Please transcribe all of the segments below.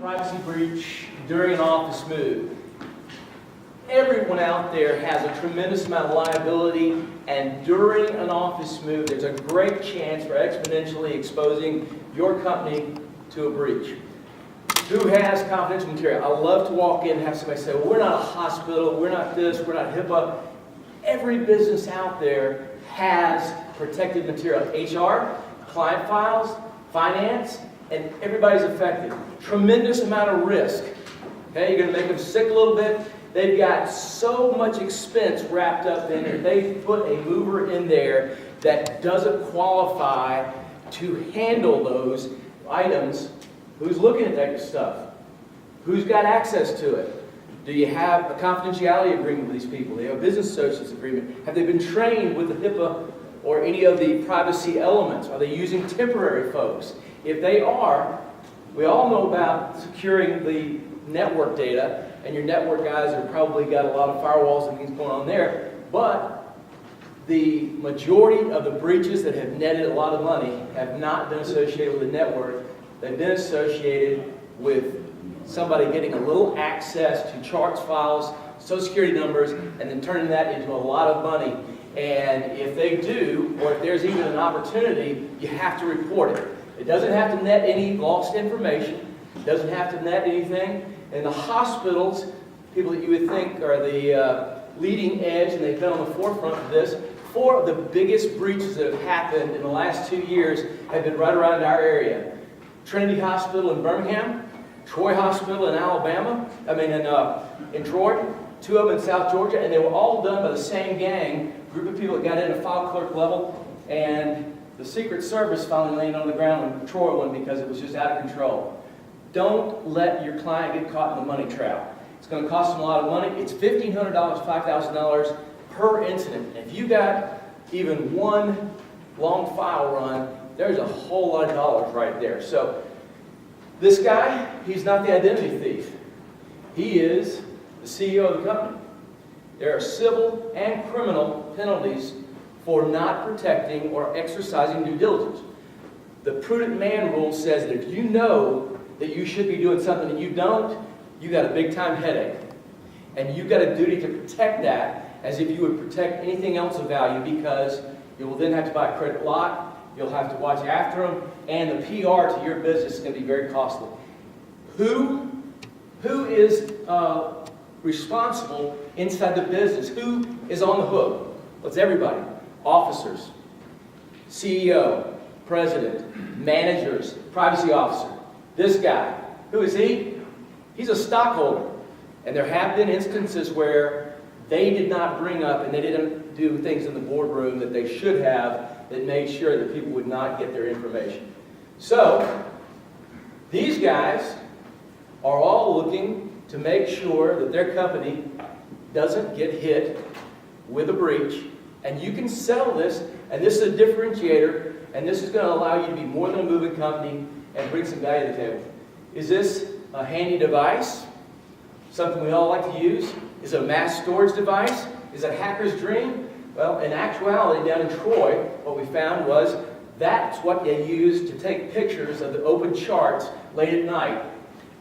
Privacy breach during an office move. Everyone out there has a tremendous amount of liability, and during an office move, there's a great chance for exponentially exposing your company to a breach. Who has confidential material? I love to walk in and have somebody say, well, we're not a hospital, we're not this, we're not HIPAA. Every business out there has protected material. HR, client files, finance, and everybody's affected. Tremendous amount of risk. Okay, you're going to make them sick a little bit. They've got so much expense wrapped up in it. They put a mover in there that doesn't qualify to handle those items. Who's looking at that stuff? Who's got access to it? Do you have a confidentiality agreement with these people? Do you have a business associates agreement? Have they been trained with the HIPAA or any of the privacy elements? Are they using temporary folks? If they are, we all know about securing the network data, and your network guys have probably got a lot of firewalls and things going on there, but the majority of the breaches that have netted a lot of money have not been associated with the network. They've been associated with somebody getting a little access to charts files, social security numbers, and then turning that into a lot of money. And if they do, or if there's even an opportunity, you have to report it. It doesn't have to net any lost information. It doesn't have to net anything. And the hospitals, people that you would think are the leading edge, and they've been on the forefront of this, 4 of the biggest breaches that have happened in the last 2 years have been right around our area. Trinity Hospital in Birmingham, Troy Hospital in Alabama, in Troy, 2 of them in South Georgia, and they were all done by the same gang, group of people that got in at file clerk level, and the Secret Service finally landed on the ground on the Troy one because it was just out of control. Don't let your client get caught in the money trap. It's going to cost them a lot of money. It's $1,500, $5,000 per incident. And if you got even one long file run, there's a whole lot of dollars right there. So this guy, he's not the identity thief. He is the CEO of the company. There are civil and criminal penalties for not protecting or exercising due diligence. The prudent man rule says that if you know that you should be doing something and you don't, you got a big time headache. And you've got a duty to protect that as if you would protect anything else of value, because you will then have to buy a credit lock, you'll have to watch after them, and the PR to your business is going to be very costly. Who is responsible inside the business? Who is on the hook? Well, it's everybody. Officers, CEO, president, managers, privacy officer. This guy, who is he? He's a stockholder. And there have been instances where they did not bring up and they didn't do things in the boardroom that they should have that made sure that people would not get their information. So, these guys are all looking to make sure that their company doesn't get hit with a breach. And you can sell this, and this is a differentiator, and this is going to allow you to be more than a moving company and bring some value to the table. Is this a handy device? Something we all like to use? Is it a mass storage device? Is it a hacker's dream? Well, in actuality, down in Troy, what we found was that's what they used to take pictures of the open charts late at night.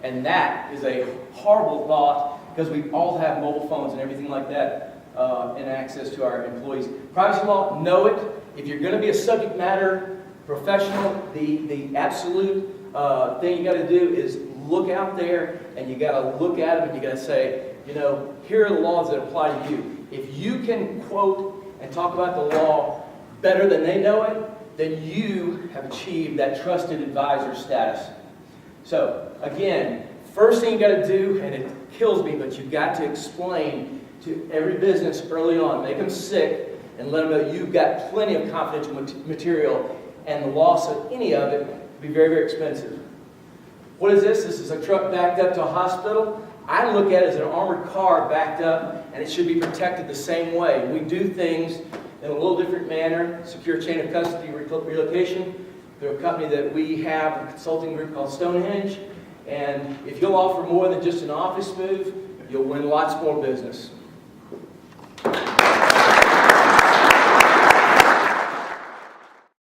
And that is a horrible thought, because we all have mobile phones and everything like that and access to our employees. Privacy law, know it. If you're going to be a subject matter professional, the absolute thing you got to do is look out there, and you got to look at them, and you got to say, here are the laws that apply to you. If you can quote and talk about the law better than they know it, then you have achieved that trusted advisor status. So, again, first thing you got to do, and it kills me, but you've got to explain to every business early on, make them sick, and let them know you've got plenty of confidential material, and the loss of any of it will be very, very expensive. What is this? This is a truck backed up to a hospital. I look at it as an armored car backed up, and it should be protected the same way. We do things in a little different manner. Secure chain of custody relocation through a company that we have, a consulting group called Stonehenge. And if you'll offer more than just an office move, you'll win lots more business.